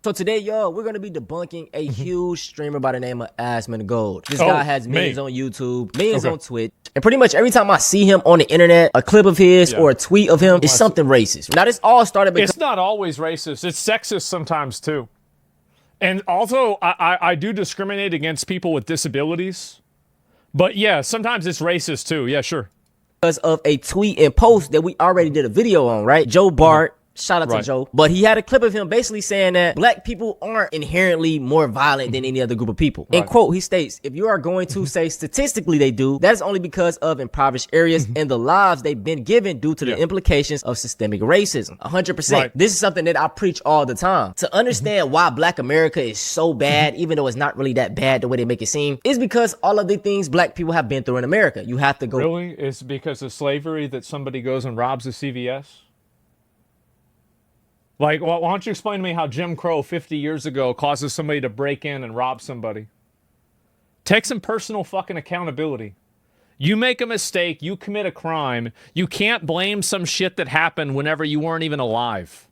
So today, y'all, we're going to be debunking a huge streamer by the name of Asmongold. This guy has millions on YouTube, millions on Twitch. And pretty much every time I see him on the internet, a clip of his or a tweet of him is something racist. Now, this all started because... It's not always racist. It's sexist sometimes, too. And also, I do discriminate against people with disabilities. But yeah, sometimes it's racist, too. Yeah, sure. Because of a tweet and post that we already did a video on, right? Joe Bart. Shout out to Joe. But he had a clip of him basically saying that black people aren't inherently more violent than any other group of people. In quote, he states, if you are going to say statistically they do, that is only because of impoverished areas and the lives they've been given due to the implications of systemic racism. 100%. This is something that I preach all the time. To understand why black America is so bad, even though it's not really that bad the way they make it seem, is because all of the things black people have been through in America. You have to go... Really? It's because of slavery that somebody goes and robs a CVS? Like, well, why don't you explain to me how Jim Crow 50 years ago causes somebody to break in and rob somebody? Take some personal fucking accountability. You make a mistake, you commit a crime, you can't blame some shit that happened whenever you weren't even alive.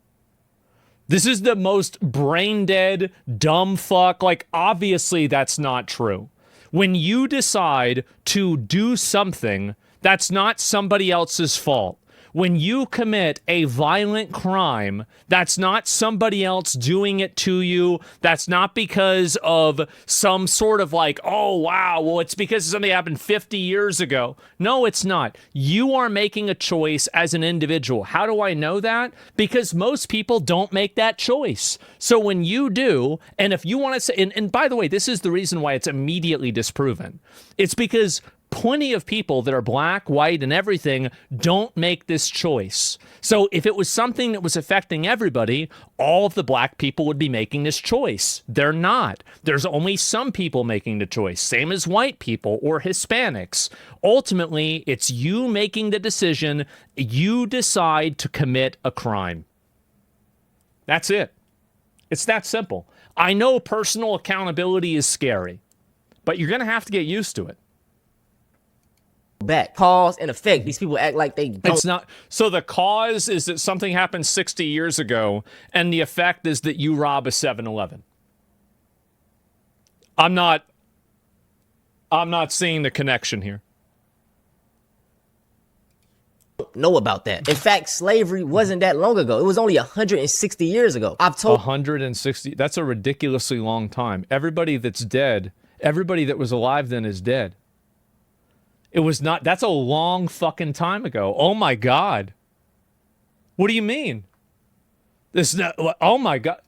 This is the most brain-dead, dumb fuck. Like, obviously that's not true. When you decide to do something, that's not somebody else's fault. When you commit a violent crime, that's not somebody else doing it to you. That's not because of some sort of like, oh, wow, well, it's because something happened 50 years ago. No, it's not. You are making a choice as an individual. How do I know that? Because most people don't make that choice. So when you do, and if you want to say, and by the way, this is the reason why it's immediately disproven. It's because plenty of people that are black, white, and everything don't make this choice. So if it was something that was affecting everybody, all of the black people would be making this choice. They're not. There's only some people making the choice, same as white people or Hispanics. Ultimately, it's you making the decision. You decide to commit a crime. That's it. It's that simple. I know personal accountability is scary, but you're going to have to get used to it. Back cause and effect. These people act like they don't. It's not. So the cause is that something happened 60 years ago, and the effect is that you rob a 7-Eleven. I'm not seeing the connection here. Know about that. In fact, slavery wasn't that long ago. It was only 160 years ago. I've told 160. That's a ridiculously long time. Everybody that's dead, everybody that was alive then is dead. It was not, that's a long fucking time ago. Oh my God. What do you mean? This, oh my God.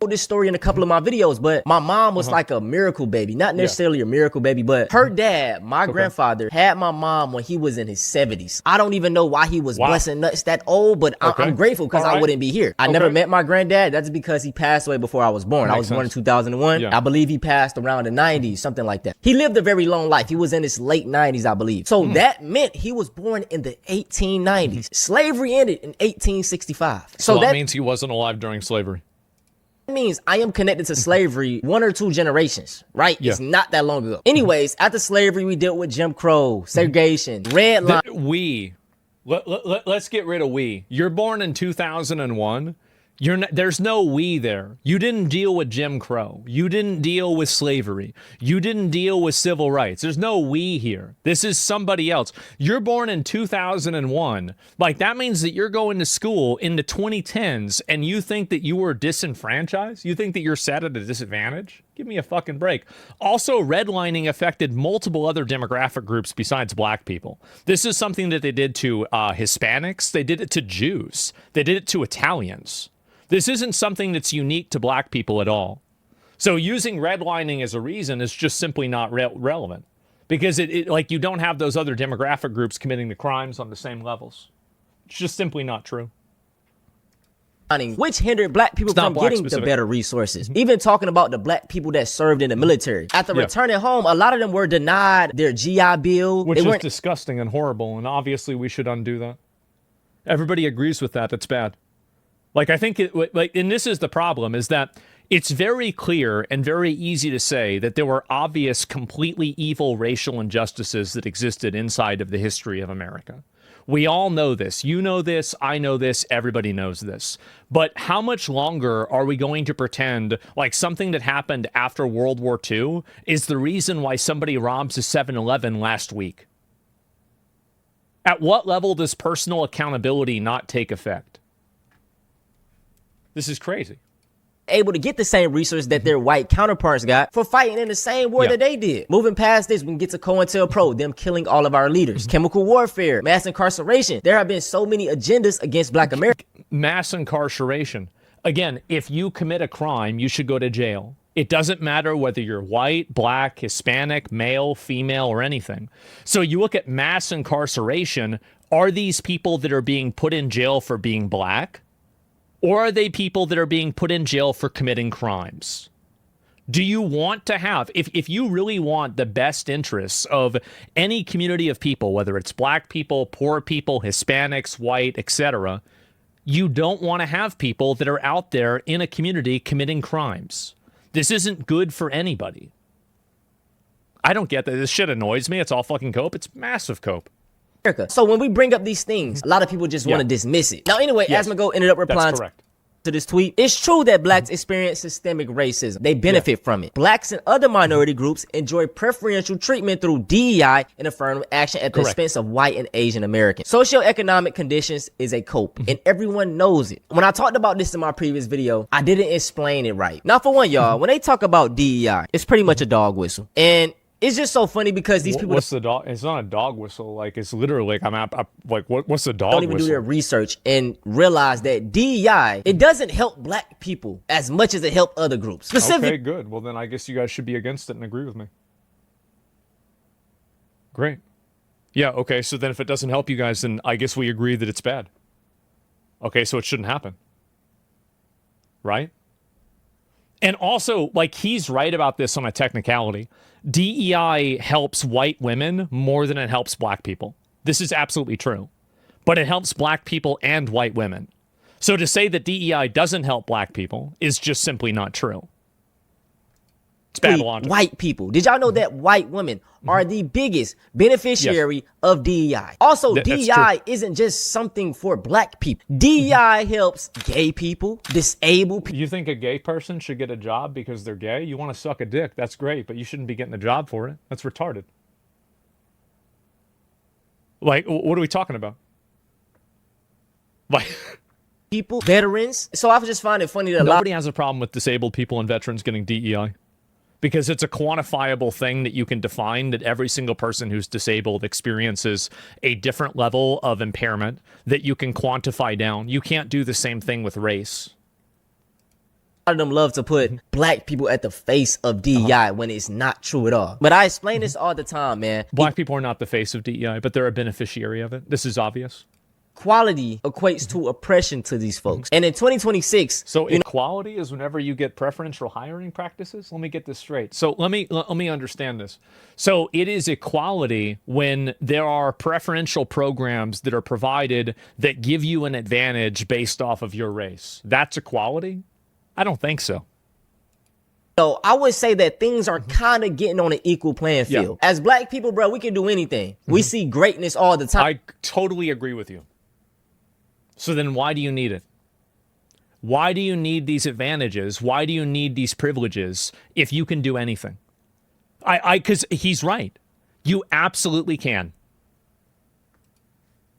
This story in a couple of my videos, but my mom was like a miracle baby. Not necessarily a miracle baby, but her dad, my grandfather, had my mom when he was in his 70s. I don't even know why he was busting nuts that old, but I'm grateful because I wouldn't be here. I never met my granddad. That's because he passed away before I was born. I was born in 2001. I believe he passed around the 90s, something like that. He lived a very long life. He was in his late 90s, I believe. So that meant he was born in the 1890s. Slavery ended in 1865. So that means he wasn't alive during slavery. It means I am connected to slavery 1 or 2 generations, right? It's not that long ago. Anyways, after slavery, we dealt with Jim Crow, segregation, red line. Let's get rid of we. You're born in 2001. There's no we there. You didn't deal with Jim Crow. You didn't deal with slavery. You didn't deal with civil rights. There's no we here. This is somebody else. You're born in 2001. Like, that means that you're going to school in the 2010s and you think that you were disenfranchised? You think that you're set at a disadvantage? Give me a fucking break. Also, redlining affected multiple other demographic groups besides black people. This is something that they did to Hispanics. They did it to Jews. They did it to Italians. This isn't something that's unique to black people at all. So using redlining as a reason is just simply not relevant because like you don't have those other demographic groups committing the crimes on the same levels. It's just simply not true. Which hindered black people from getting the better resources. Even talking about the black people that served in the military. After returning home, a lot of them were denied their GI Bill. Which is disgusting and horrible, and obviously we should undo that. Everybody agrees with that. That's bad. Like, I think, and this is the problem, is that it's very clear and very easy to say that there were obvious, completely evil racial injustices that existed inside of the history of America. We all know this. You know this. I know this. Everybody knows this. But how much longer are we going to pretend like something that happened after World War II is the reason why somebody robs a 7-Eleven last week? At what level does personal accountability not take effect? This is crazy. Able to get the same resources that their white counterparts got for fighting in the same war that they did. Moving past this, we can get to COINTELPRO, them killing all of our leaders. Chemical warfare, mass incarceration. There have been so many agendas against Black America. Mass incarceration. Again, if you commit a crime, you should go to jail. It doesn't matter whether you're white, black, Hispanic, male, female, or anything. So you look at mass incarceration. Are these people that are being put in jail for being black? Or are they people that are being put in jail for committing crimes? Do you want to have, if you really want the best interests of any community of people, whether it's black people, poor people, Hispanics, white, etc., you don't want to have people that are out there in a community committing crimes. This isn't good for anybody. I don't get that. This shit annoys me. It's all fucking cope. It's massive cope. So when we bring up these things, a lot of people just want to dismiss it. Now, anyway, Asmongold ended up replying to this tweet. It's true that blacks experience systemic racism. They benefit from it. Blacks and other minority groups enjoy preferential treatment through DEI and affirmative action at the expense of white and Asian Americans. Socioeconomic conditions is a cope, and everyone knows it. When I talked about this in my previous video, I didn't explain it right. Now, for one, y'all, when they talk about DEI, it's pretty much a dog whistle. And it's just so funny because these people. What's the dog? It's not a dog whistle. Like, it's literally like what's the dog don't even whistle? do their research and realize that DEI, it doesn't help black people as much as it helped other groups. Okay, good. Well, then I guess you guys should be against it and agree with me. Great. Yeah, okay. So then if it doesn't help you guys, then I guess we agree that it's bad. Okay, so it shouldn't happen. Right? And also, like, he's right about this on a technicality. DEI helps white women more than it helps black people. This is absolutely true. But it helps black people and white women. So to say that DEI doesn't help black people is just simply not true. It's bad logic. White people. Did y'all know that white women are the biggest beneficiary of DEI? Also, DEI isn't just something for black people. DEI helps gay people, disabled people. You think a gay person should get a job because they're gay? You want to suck a dick, that's great, but you shouldn't be getting a job for it. That's retarded. Like, what are we talking about? Like... people, veterans. So I just find it funny that nobody has a problem with disabled people and veterans getting DEI. Because it's a quantifiable thing that you can define, that every single person who's disabled experiences a different level of impairment that you can quantify down. You can't do the same thing with race. A lot of them love to put black people at the face of DEI when it's not true at all. But I explain this all the time, man. Black people are not the face of DEI, but they're a beneficiary of it. This is obvious. Equality equates to oppression to these folks. And in 2026... So equality is whenever you get preferential hiring practices? Let me get this straight. So let me understand this. So it is equality when there are preferential programs that are provided that give you an advantage based off of your race. That's equality? I don't think so. So I would say that things are kind of getting on an equal playing field. As black people, bro, we can do anything. We see greatness all the time. I totally agree with you. So then why do you need it? Why do you need these advantages? Why do you need these privileges if you can do anything? Because he's right. You absolutely can.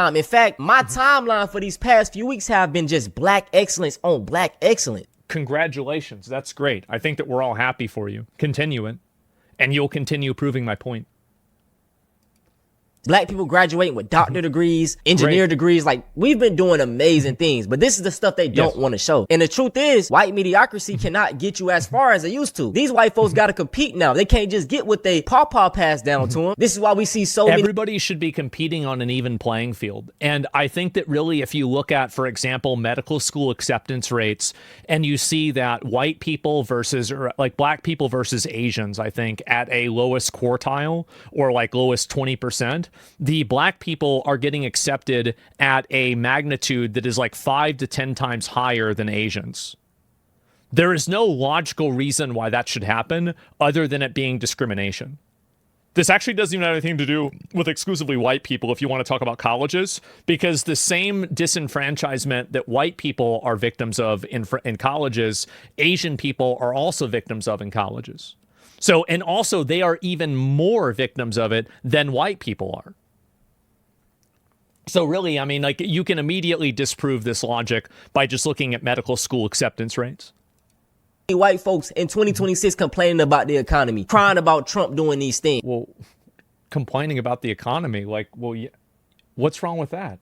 In fact, my timeline for these past few weeks have been just black excellence on black excellence. Congratulations. That's great. I think that we're all happy for you. Continue it. And you'll continue proving my point. Black people graduating with doctor degrees, engineer degrees. Like, we've been doing amazing things, but this is the stuff they don't want to show. And the truth is, white mediocrity cannot get you as far as they used to. These white folks got to compete now. They can't just get what they pawpaw passed down to them. This is why we see so many. Everybody should be competing on an even playing field. And I think that really, if you look at, for example, medical school acceptance rates, and you see that white people versus, or like black people versus Asians, I think, at a lowest quartile or like lowest 20%, the black people are getting accepted at a magnitude that is like 5 to 10 times higher than Asians. There is no logical reason why that should happen other than it being discrimination. This actually doesn't even have anything to do with exclusively white people if you want to talk about colleges, because the same disenfranchisement that white people are victims of in colleges, Asian people are also victims of in colleges. So, and also they are even more victims of it than white people are. So really, I mean, like, you can immediately disprove this logic by just looking at medical school acceptance rates. White folks in 2026 complaining about the economy, crying about Trump doing these things. Well, complaining about the economy, like, well, yeah, what's wrong with that?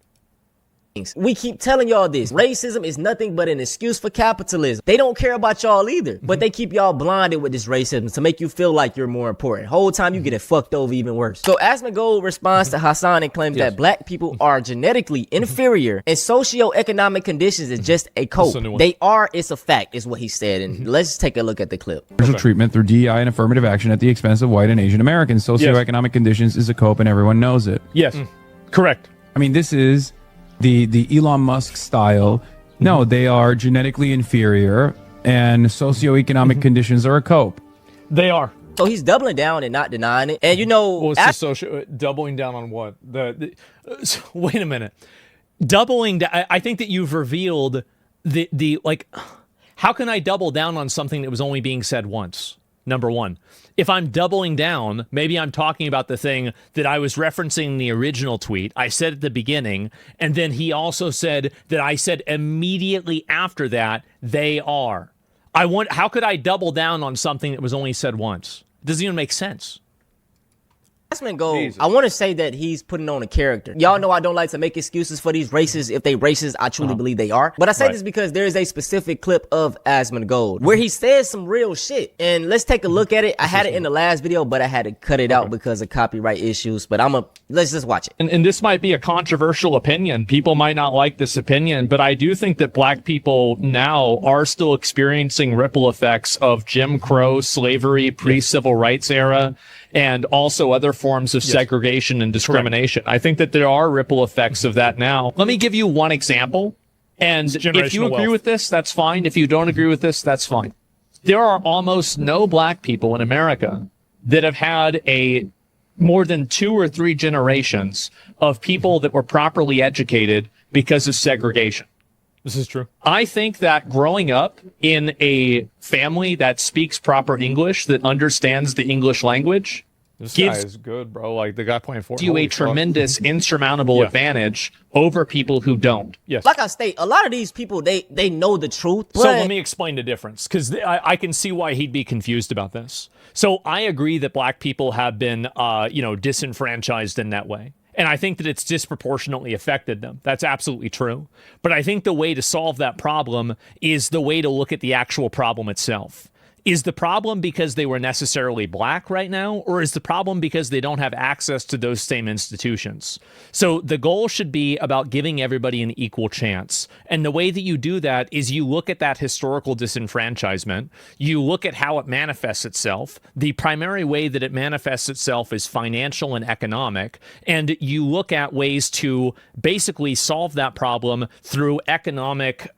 We keep telling y'all this. Racism is nothing but an excuse for capitalism. They don't care about y'all either, but they keep y'all blinded with this racism to make you feel like you're more important. Whole time you getting fucked over even worse. So Asmongold responds to Hassan and claims that black people are genetically inferior and socioeconomic conditions is just a cope. They are, it's a fact, is what he said. And let's take a look at the clip. Treatment through DEI and affirmative action at the expense of white and Asian Americans. Socioeconomic conditions is a cope and everyone knows it. Yes, correct. I mean, this is the Elon Musk style. No, they are genetically inferior and socioeconomic conditions are a cope. They are. So he's doubling down and not denying it. And you know, what's the doubling down on what? Wait a minute. Doubling down. I think that you've revealed the like, how can I double down on something that was only being said once? Number one. If I'm doubling down, maybe I'm talking about the thing that I was referencing in the original tweet. I said at the beginning, and then he also said that I said immediately after that, they are. How could I double down on something that was only said once? It doesn't even make sense. Asmongold, I want to say that he's putting on a character. Y'all know I don't like to make excuses for these racists. If they racist, I truly believe they are. But I say this because there is a specific clip of Asmongold where he says some real shit. And let's take a look at it. I had it in the last video, but I had to cut it out because of copyright issues. But let's just watch it. And this might be a controversial opinion. People might not like this opinion, but I do think that black people now are still experiencing ripple effects of Jim Crow, slavery, pre-civil rights era, and also other forms of segregation and discrimination. Correct. I think that there are ripple effects of that now. Let me give you one example. And if you agree with this, that's fine. If you don't agree with this, that's fine. There are almost no black people in America that have had more than 2 or 3 generations of people that were properly educated because of segregation. This is true. I think that growing up in a family that speaks proper English, that understands the English language, this guy is good, bro. Like the guy playing Fortnite. You a tremendous, insurmountable advantage over people who don't. Yes. Like I state, a lot of these people, they know the truth. So let me explain the difference, because I can see why he'd be confused about this. So I agree that black people have been, disenfranchised in that way. And I think that it's disproportionately affected them. That's absolutely true. But I think the way to solve that problem is the way to look at the actual problem itself. Is the problem because they were necessarily black right now, or is the problem because they don't have access to those same institutions? So the goal should be about giving everybody an equal chance. And the way that you do that is you look at that historical disenfranchisement, you look at how it manifests itself. The primary way that it manifests itself is financial and economic, and you look at ways to basically solve that problem through economic,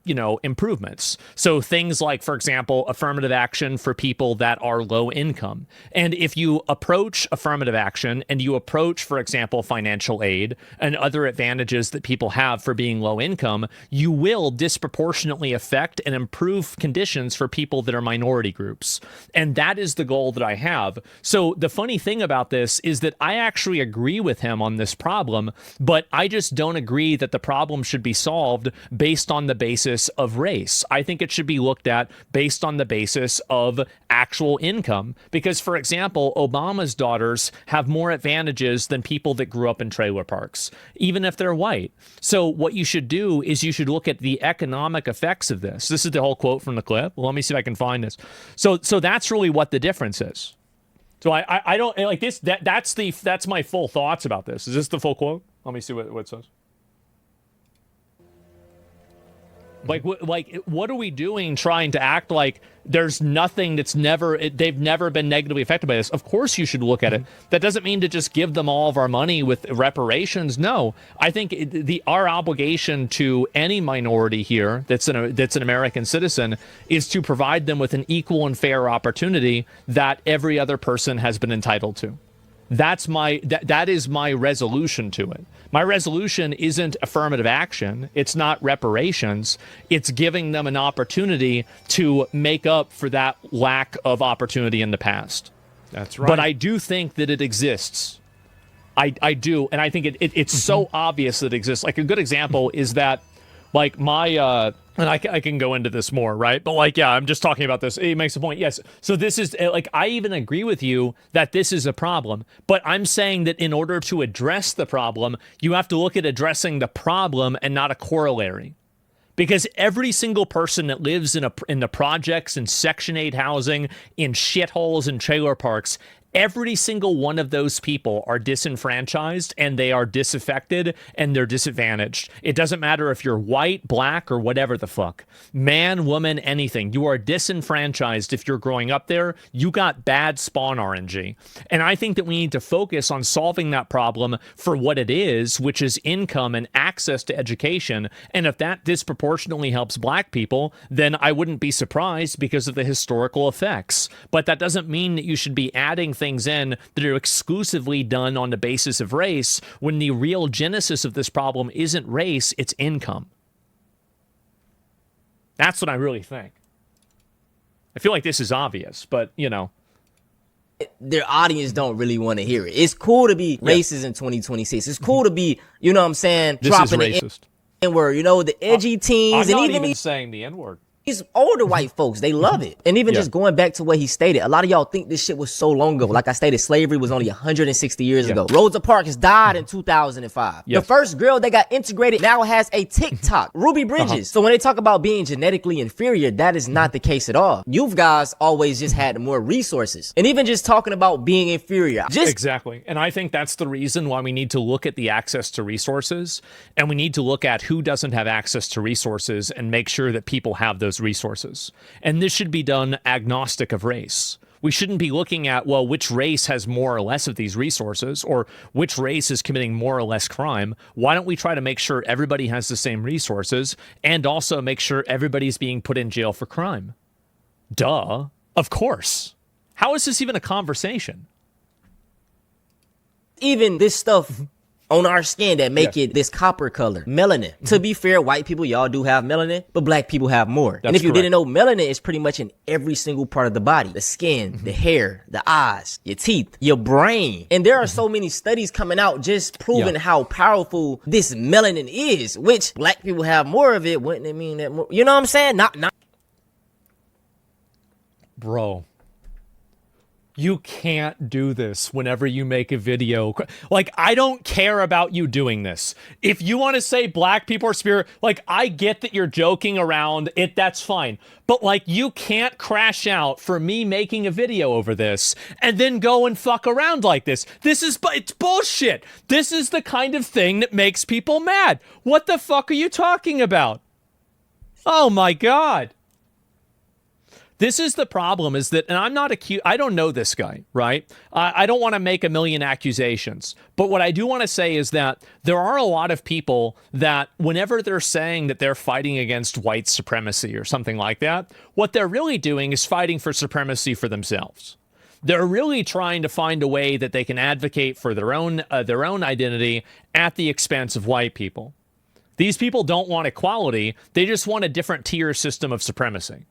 improvements. So things like, for example, affirmative action for people that are low income. And if you approach affirmative action and you approach, for example, financial aid and other advantages that people have for being low income, you will disproportionately affect and improve conditions for people that are minority groups. And that is the goal that I have. So the funny thing about this is that I actually agree with him on this problem, but I just don't agree that the problem should be solved based on the basis of race. I think it should be looked at based on the basis of actual income, because, for example, Obama's daughters have more advantages than people that grew up in trailer parks, even if they're white. So what you should do is you should look at the economic effects of this. This is the whole quote from the clip. Well, let me see if I can find this. So that's really what the difference is. So I don't like this. That's my full thoughts about this. Is this the full quote? Let me see what it says. Like what are we doing trying to act like there's nothing they've never been negatively affected by this? Of course you should look at it. That doesn't mean to just give them all of our money with reparations. No, I think our obligation to any minority here that's an American citizen is to provide them with an equal and fair opportunity that every other person has been entitled to. That is my resolution to it. My resolution isn't affirmative action. It's not reparations. It's giving them an opportunity to make up for that lack of opportunity in the past. That's right. But I do think that it exists. I do, and I think it's so obvious that it exists. Like, a good example is that, like, my and I can go into this more, right? But, like, yeah, I'm just talking about this. It makes a point. Yes. So this is, like, I even agree with you that this is a problem. But I'm saying that in order to address the problem, you have to look at addressing the problem and not a corollary. Because every single person that lives in the projects and Section 8 housing, in shitholes and trailer parks, every single one of those people are disenfranchised, and they are disaffected, and they're disadvantaged. It doesn't matter if you're white, black, or whatever the fuck. Man, woman, anything. You are disenfranchised if you're growing up there. You got bad spawn RNG. And I think that we need to focus on solving that problem for what it is, which is income and access to education. And if that disproportionately helps black people, then I wouldn't be surprised because of the historical effects. But that doesn't mean that you should be adding things in that are exclusively done on the basis of race, when the real genesis of this problem isn't race, it's income. That's what I really think. I feel like this is obvious, but, you know. Their audience don't really want to hear it. It's cool to be racist in 2026. It's cool to be, you know what I'm saying, this dropping is racist. the N-word, you know, the edgy teens. I'm and not even these, saying the N-word. these older white folks, they love it. And even just going back to what he stated, a lot of y'all think this shit was so long ago. Like I stated, slavery was only 160 years ago. Rosa Parks died in 2005. The first girl that got integrated now has a TikTok, Ruby Bridges. So when they talk about being genetically inferior, that is not the case at all. You guys always just had more resources. And even just talking about being inferior. Exactly. And I think that's the reason why we need to look at the access to resources, and we need to look at who doesn't have access to resources and make sure that people have those resources. And this should be done agnostic of race. We shouldn't be looking at, well, which race has more or less of these resources, or which race is committing more or less crime. Why don't we try to make sure everybody has the same resources, and also make sure everybody's being put in jail for crime? Duh. Of course. How is this even a conversation? Even this stuff on our skin that make it this copper color, melanin. To be fair, white people, y'all do have melanin, but black people have more. And if you didn't know, melanin is pretty much in every single part of the body. The skin, the hair, the eyes, your teeth, your brain. And there are so many studies coming out just proving how powerful this melanin is, which black people have more of it. Wouldn't it mean that more? You know what I'm saying? Not. Bro. You can't do this whenever you make a video. Like, I don't care about you doing this. If you want to say black people are superior, like, I get that you're joking around it, that's fine. But, like, you can't crash out for me making a video over this and then go and fuck around like this. It's bullshit. This is the kind of thing that makes people mad. What the fuck are you talking about? Oh my God. This is the problem, is that, and I'm not I don't know this guy, right? I don't want to make a million accusations. But what I do want to say is that there are a lot of people that whenever they're saying that they're fighting against white supremacy or something like that, what they're really doing is fighting for supremacy for themselves. They're really trying to find a way that they can advocate for their own identity at the expense of white people. These people don't want equality. They just want a different tier system of supremacy.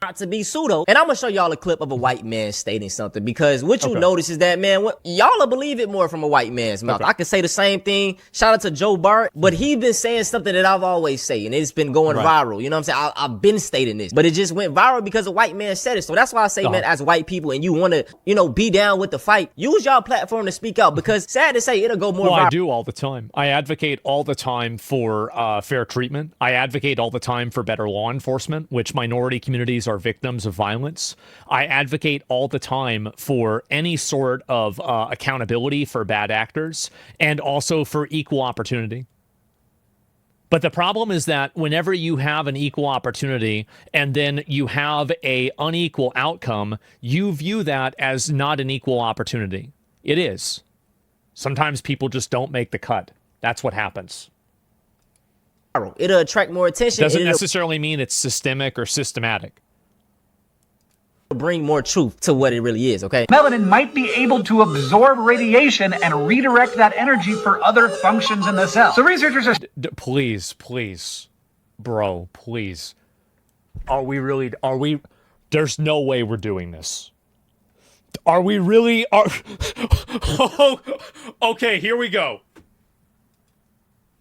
Not to be pseudo. And I'm gonna show y'all a clip of a white man stating something, because what you notice is that, man, y'all will believe it more from a white man's mouth. I can say the same thing. Shout out to Joe Bart, but he been saying something that I've always say, and it's been going viral. You know what I'm saying? I've been stating this, but it just went viral because a white man said it. So that's why I say, man, as white people, and you want to, you know, be down with the fight, use y'all platform to speak out, because sad to say, it'll go more viral. I do all the time. I advocate all the time for fair treatment. I advocate all the time for better law enforcement, which minority communities are victims of violence. I advocate all the time for any sort of accountability for bad actors, and also for equal opportunity. But the problem is that whenever you have an equal opportunity and then you have an unequal outcome, you view that as not an equal opportunity. It is. Sometimes people just don't make the cut. That's what happens. It'll attract more attention. Doesn't necessarily mean it's systemic or systematic. bring more truth to what it really is, okay? Melanin might be able to absorb radiation and redirect that energy for other functions in the cell. So researchers are... Please, bro, please. Are we... There's no way we're doing this. Are we really... Okay, here we go.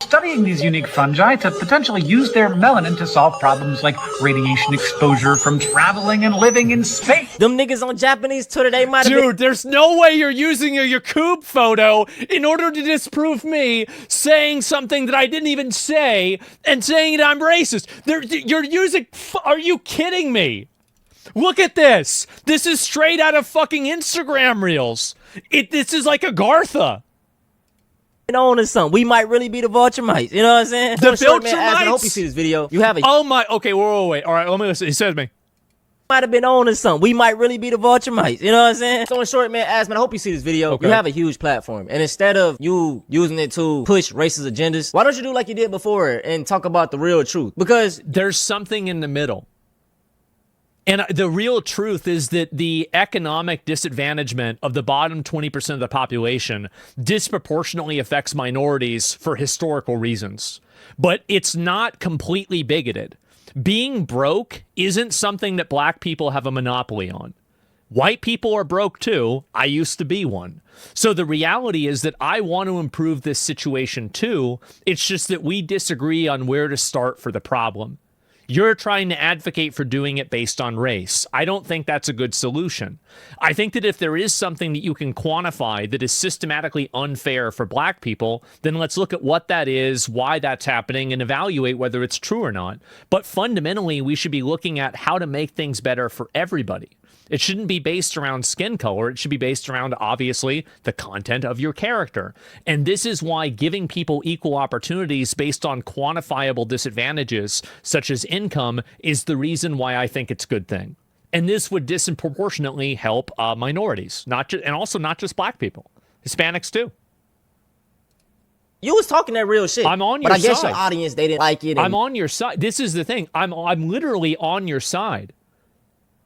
Studying these unique fungi to potentially use their melanin to solve problems like radiation exposure from traveling and living in space. Them niggas on Japanese Twitter, they might have been... Dude, there's no way you're using a Yakub photo in order to disprove me saying something that I didn't even say and saying that I'm racist. You're using... Are you kidding me? Look at this. This is straight out of fucking Instagram reels. This is like a Gartha. On or something. We might really be the Vulture-mites. You know what I'm saying? The Vulture-mites? I hope Vulture-mites? you see this video. You have a... Oh my... Okay, wait. All right, let me listen. He said to me. Might have been on or something. We might really be the Vulture-mites. You know what I'm saying? So in short, man, Asman, I hope you see this video. Okay. You have a huge platform. And instead of you using it to push racist agendas, why don't you do like you did before and talk about the real truth? Because there's something in the middle. And the real truth is that the economic disadvantagement of the bottom 20% of the population disproportionately affects minorities for historical reasons. But it's not completely bigoted. Being broke isn't something that black people have a monopoly on. White people are broke too. I used to be one. So the reality is that I want to improve this situation too. It's just that we disagree on where to start for the problem. You're trying to advocate for doing it based on race. I don't think that's a good solution. I think that if there is something that you can quantify that is systematically unfair for black people, then let's look at what that is, why that's happening, and evaluate whether it's true or not. But fundamentally, we should be looking at how to make things better for everybody. It shouldn't be based around skin color. It should be based around, obviously, the content of your character. And this is why giving people equal opportunities based on quantifiable disadvantages, such as income, is the reason why I think it's a good thing. And this would disproportionately help minorities, and also not just black people, Hispanics too. you was talking that real shit. I'm on your side. But I guess your audience, they didn't like it. I'm on your side. This is the thing. I'm literally on your side.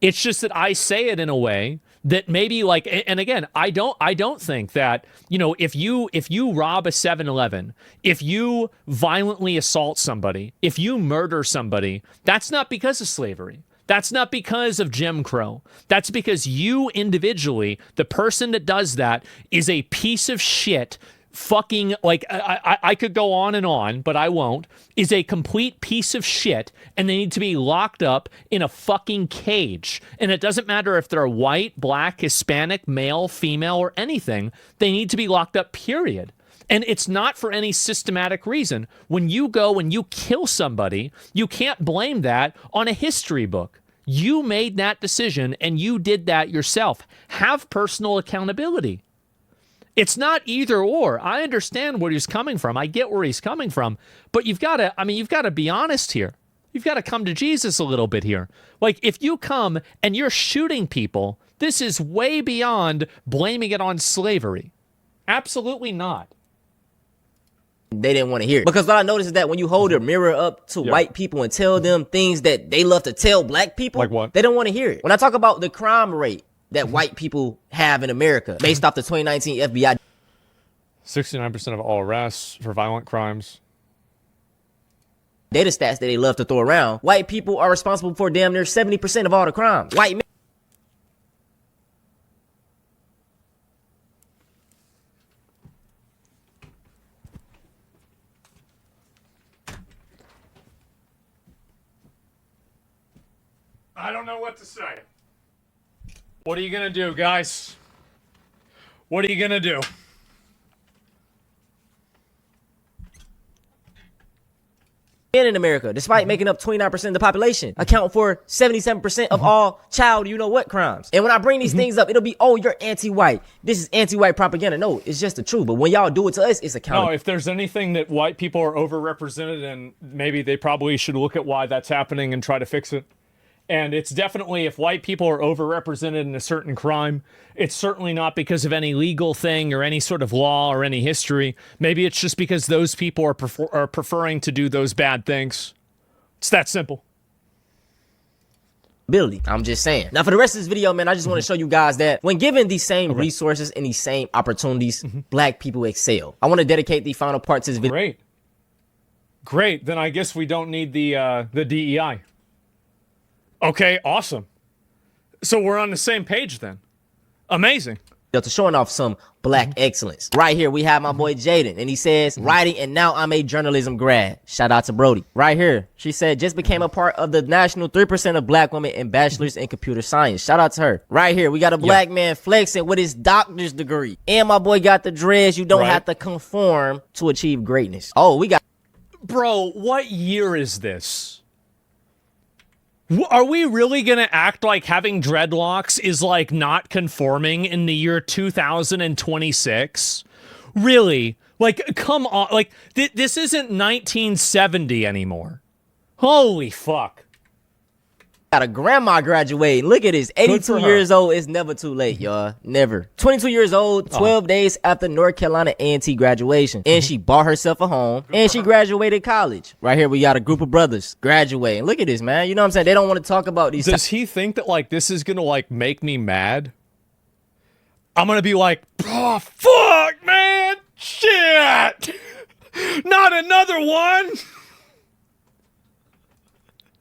It's just that I say it in a way that maybe like, and again, I don't think that, you know, if you rob a 7-Eleven, if you violently assault somebody, if you murder somebody, that's not because of slavery. That's not because of Jim Crow. That's because you individually, the person that does that, is a piece of shit. Fucking, like, I could go on, but I won't, is a complete piece of shit, and they need to be locked up in a fucking cage. And it doesn't matter if they're white, black, Hispanic, male, female, or anything. They need to be locked up, period. And it's not for any systematic reason. When you go and you kill somebody, you can't blame that on a history book. You made that decision, and you did that yourself. Have personal accountability. It's not either or. I understand where he's coming from. I get where he's coming from. But you've got to be honest here. You've got to come to Jesus a little bit here. Like, if you come and you're shooting people, this is way beyond blaming it on slavery. Absolutely not. They didn't want to hear it. Because what I noticed is that when you hold a mirror up to white people and tell them things that they love to tell black people, like what? They don't want to hear it. When I talk about the crime rate that white people have in America, based off the 2019 FBI. 69% of all arrests for violent crimes. Data stats that they love to throw around. White people are responsible for damn near 70% of all the crimes. White men. I don't know what to say. What are you going to do, guys? What are you going to do? Men in America, despite making up 29% of the population, account for 77% of all child you-know-what crimes. And when I bring these things up, it'll be, oh, you're anti-white. This is anti-white propaganda. No, it's just the truth. But when y'all do it to us, it's accountable. No, if there's anything that white people are overrepresented in, maybe they probably should look at why that's happening and try to fix it. And it's definitely, if white people are overrepresented in a certain crime, it's certainly not because of any legal thing or any sort of law or any history. Maybe it's just because those people are preferring to do those bad things. It's that simple. ability. I'm just saying. Now, for the rest of this video, man, I just want to show you guys that when given these same resources and these same opportunities, black people excel. I want to dedicate the final part to this video. Great. Then I guess we don't need the DEI. Okay, awesome. So we're on the same page then. Amazing. To showing off some black excellence. Right here, we have my boy Jaden, and he says, writing, and now I'm a journalism grad. Shout out to Brody. Right here, she said, just became a part of the national 3% of black women in bachelor's in computer science. Shout out to her. Right here, we got a black man flexing with his doctor's degree. And my boy got the dreads. You don't have to conform to achieve greatness. Oh, we got... Bro, what year is this? Are we really gonna act like having dreadlocks is like not conforming in the year 2026? Really? Like, come on. Like, this isn't 1970 anymore. Holy fuck. Got a grandma graduating. Look at this. 82 years old. It's never too late, y'all. Never. 22 years old, 12 days after North Carolina A&T graduation. And she bought herself a home. And she graduated college. Right here, we got a group of brothers graduating. Look at this, man. You know what I'm saying? They don't want to talk about these. Does he think that, like, this is going to, like, make me mad? I'm going to be like, oh, fuck, man. Shit. Not another one.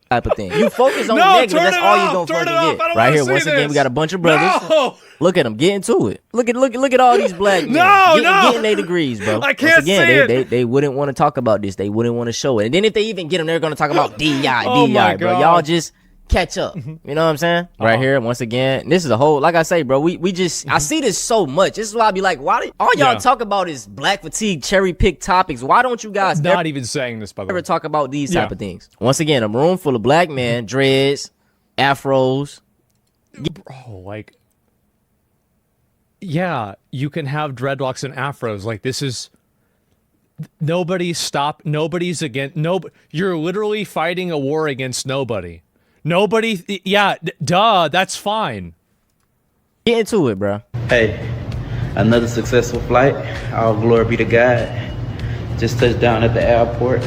Type of thing. You focus on negative, that's all you're gonna fucking get. Right here, once again, we got a bunch of brothers. Look at them, get into it. Look at all these black men getting their degrees, bro. I can't see it. They wouldn't want to talk about this. They wouldn't want to show it. And then if they even get them, they're gonna talk about DEI, bro. Y'all just catch up. You know what I'm saying? Right here, once again, this is a whole, like I say, bro, we just, I see this so much. This is why I be like, why do all y'all talk about is black fatigue, cherry pick topics? Why don't you guys not even saying this, by the way, ever talk about these type of things? Once again, a room full of black men, dreads, afros. Bro, like, yeah, you can have dreadlocks and afros. Like, this is, nobody's against, you're literally fighting a war against nobody. Nobody, duh, that's fine. Get into it, bro. Hey, another successful flight. All glory be to God. Just touched down at the airport.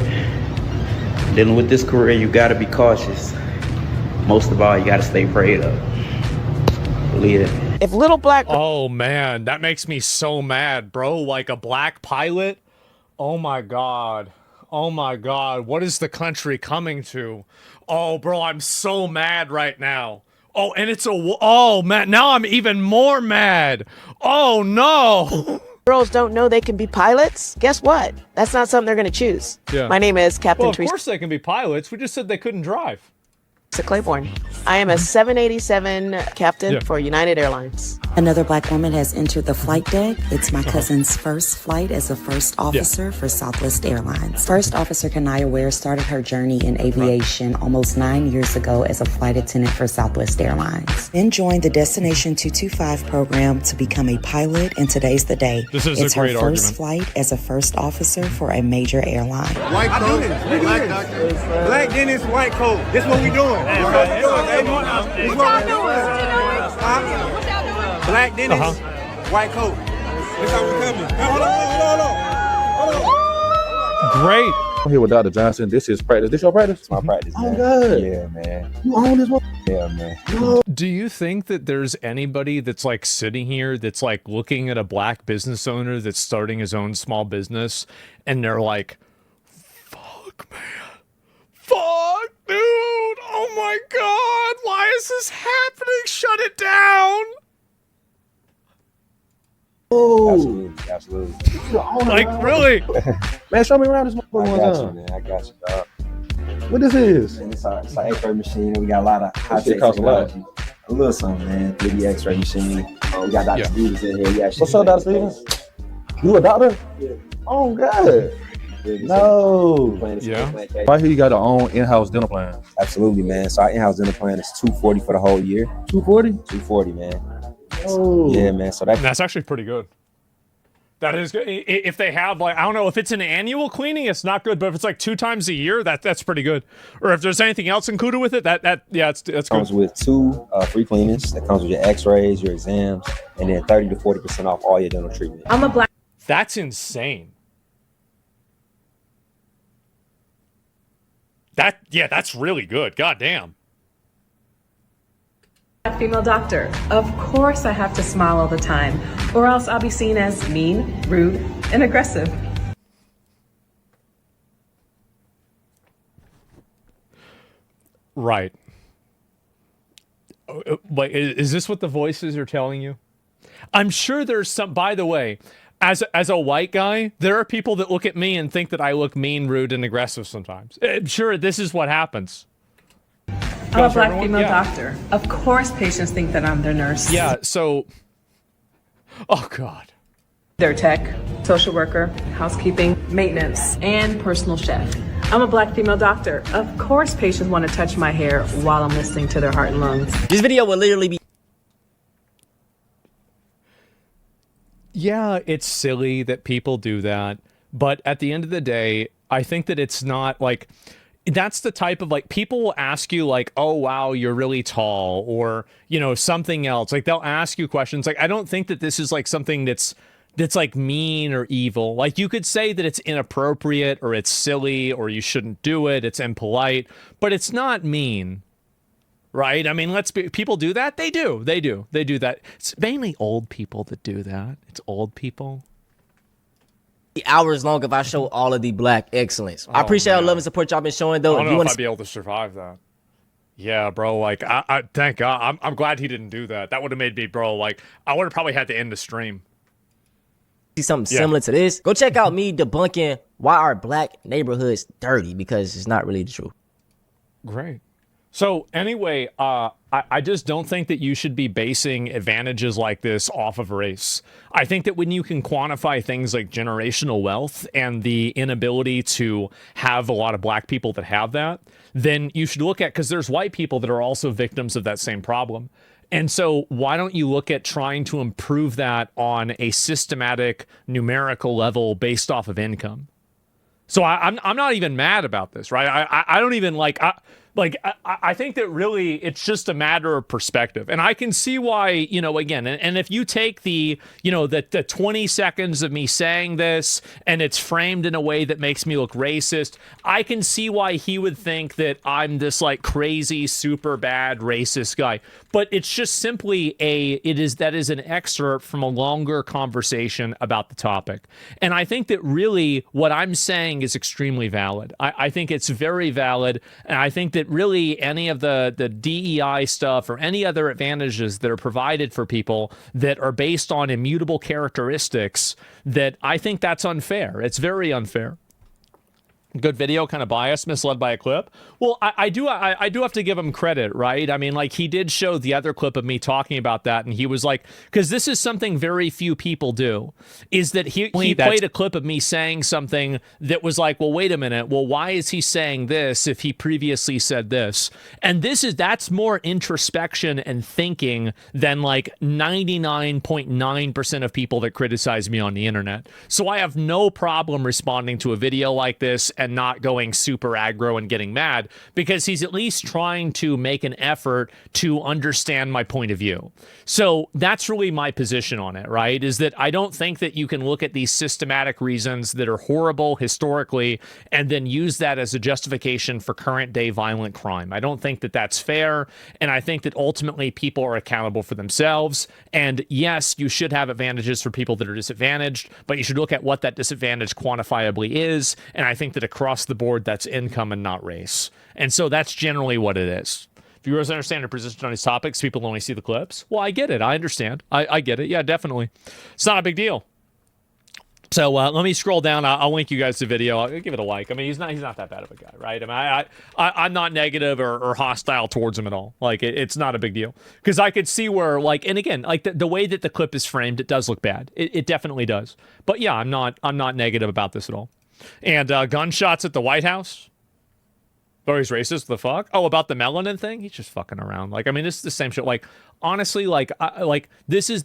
Dealing with this career, you gotta be cautious. Most of all, you gotta stay prayed up. Believe it. If little black... Oh, man, that makes me so mad, bro. Like a black pilot? Oh, my God. Oh, my God. What is the country coming to? Oh, bro, I'm so mad right now. Oh, and it's oh, man, now I'm even more mad. Oh, no. Girls don't know they can be pilots? Guess what? That's not something they're going to choose. Yeah. My name is Captain Teresa. Of course they can be pilots. We just said they couldn't drive. Claiborne. I am a 787 captain for United Airlines. Another black woman has entered the flight deck. It's my cousin's first flight as a first officer for Southwest Airlines. First Officer Kanaya Ware started her journey in aviation almost 9 years ago as a flight attendant for Southwest Airlines. Then joined the Destination 225 program to become a pilot, and today's the day. This is it's a great her first argument. flight as a first officer for a major airline. White coat, black doctor, black dentist, white coat. This what we doing. This what we doing, baby. This what we doing. Black dentist, white coat. This how we coming. Hold on. Great. I'm here with Dr. Johnson. This is practice. This your practice? It's my practice, man. Oh, good. Yeah, man. You own this one? Yeah, man. Do you think that there's anybody that's like sitting here that's like looking at a black business owner that's starting his own small business and they're like, fuck, man. Fuck, dude. Oh my God. Why is this happening? Shut it down. Oh, absolutely. Like, really? Man, show me around this motherfucker one time. I got you, dog. What this is? Man, it's an X-ray machine. We got a lot of high shit tech costs a lot. technology. A little something, man. 3D X-ray machine. We got Dr. Stevens in here. Yeah, what's up, Dr. Stevens? You a doctor? Yeah. Oh, God. No. Yeah. Right here, you got our own in-house dental plan. Absolutely, man. So our in-house dental plan is $240 for the whole year. $240? $240, man. Oh. Yeah, man. So that's actually pretty good. That is good. If they have, like, I don't know, if it's an annual cleaning, it's not good. But if it's like 2 times a year, that's pretty good. Or if there's anything else included with it, that's good. Comes with 2 free cleanings. That comes with your X-rays, your exams, and then 30 to 40% off all your dental treatment. I'm a black... That's insane. That's really good. God damn. Female doctor. Of course I have to smile all the time, or else I'll be seen as mean, rude, and aggressive. Right. Like, is this what the voices are telling you? I'm sure there's some, by the way, as a white guy, there are people that look at me and think that I look mean, rude, and aggressive sometimes. I'm sure this is what happens. I'm a black female doctor. Of course patients think that I'm their nurse. Yeah, so... Oh, God. They're tech, social worker, housekeeping, maintenance, and personal chef. I'm a black female doctor. Of course patients want to touch my hair while I'm listening to their heart and lungs. This video will literally be... Yeah, it's silly that people do that. But at the end of the day, I think that it's not like... That's the type of, like, people will ask you, like, oh, wow, you're really tall, or, you know, something else. Like, they'll ask you questions. Like, I don't think that this is, like, something that's like mean or evil. Like, you could say that it's inappropriate or it's silly or you shouldn't do it, it's impolite, but it's not mean, right? I mean, people do that. They do that. It's mainly old people that do that. It's old people. Hours long if I show all of the black excellence. I appreciate all the love and support y'all been showing, though. I don't know if I'd be able to survive that. Yeah, bro, like, I thank God. I'm glad he didn't do that. That would have made me, bro, like, I would have probably had to end the stream. See something similar to this, go check out me debunking why are black neighborhoods dirty, because it's not really the truth. Great. So anyway, I just don't think that you should be basing advantages like this off of race. I think that when you can quantify things like generational wealth and the inability to have a lot of black people that have that, then you should look at, because there's white people that are also victims of that same problem. And so why don't you look at trying to improve that on a systematic numerical level based off of income? So I'm not even mad about this, right? I don't even like... I think that really it's just a matter of perspective. And I can see why, you know, again, and if you take the 20 seconds of me saying this and it's framed in a way that makes me look racist, I can see why he would think that I'm this like crazy, super bad racist guy. But it's just simply that is an excerpt from a longer conversation about the topic. And I think that really what I'm saying is extremely valid. I think it's very valid. And I think that really any of the DEI stuff or any other advantages that are provided for people that are based on immutable characteristics, that I think that's unfair. It's very unfair. Good video, kind of biased, misled by a clip. Well, I do have to give him credit, right? I mean, like, he did show the other clip of me talking about that, and he was like, because this is something very few people do, is that he played a clip of me saying something that was like, well, wait a minute, well, why is he saying this if he previously said this? And that's more introspection and thinking than like 99.9% of people that criticize me on the internet. So I have no problem responding to a video like this and not going super aggro and getting mad, because he's at least trying to make an effort to understand my point of view. So that's really my position on it, right? Is that I don't think that you can look at these systematic reasons that are horrible historically and then use that as a justification for current day violent crime. I don't think that that's fair. And I think that ultimately people are accountable for themselves. And yes, you should have advantages for people that are disadvantaged, but you should look at what that disadvantage quantifiably is. And I think that across the board, that's income and not race. And so that's generally what it is. Viewers understand your position on these topics. People only see the clips. Well, I get it. I understand. I get it. Yeah, definitely. It's not a big deal. So let me scroll down. I'll link you guys the video. I'll give it a like. I mean, he's not that bad of a guy, right? I mean, I'm not negative or hostile towards him at all. Like, it's not a big deal. Because I could see where, like, and again, like the way that the clip is framed, it does look bad. It definitely does. But yeah, I'm not negative about this at all. And gunshots at the White House. Oh, he's racist. The fuck? Oh, about the melanin thing? He's just fucking around. Like, I mean, this is the same shit. Like, honestly, like this is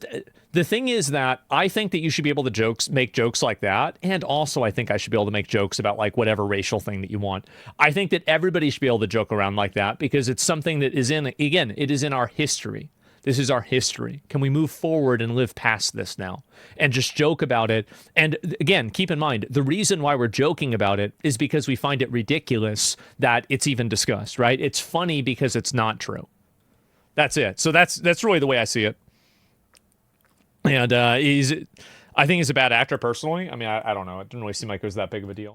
the thing is that I think that you should be able to make jokes like that. And also, I think I should be able to make jokes about like whatever racial thing that you want. I think that everybody should be able to joke around like that because it's something that is it is in our history. This is our history. Can we move forward and live past this now and just joke about it? And again, keep in mind, the reason why we're joking about it is because we find it ridiculous that it's even discussed, right? It's funny because it's not true. That's it. So that's really the way I see it. And I think he's a bad actor personally. I mean, I don't know. It didn't really seem like it was that big of a deal.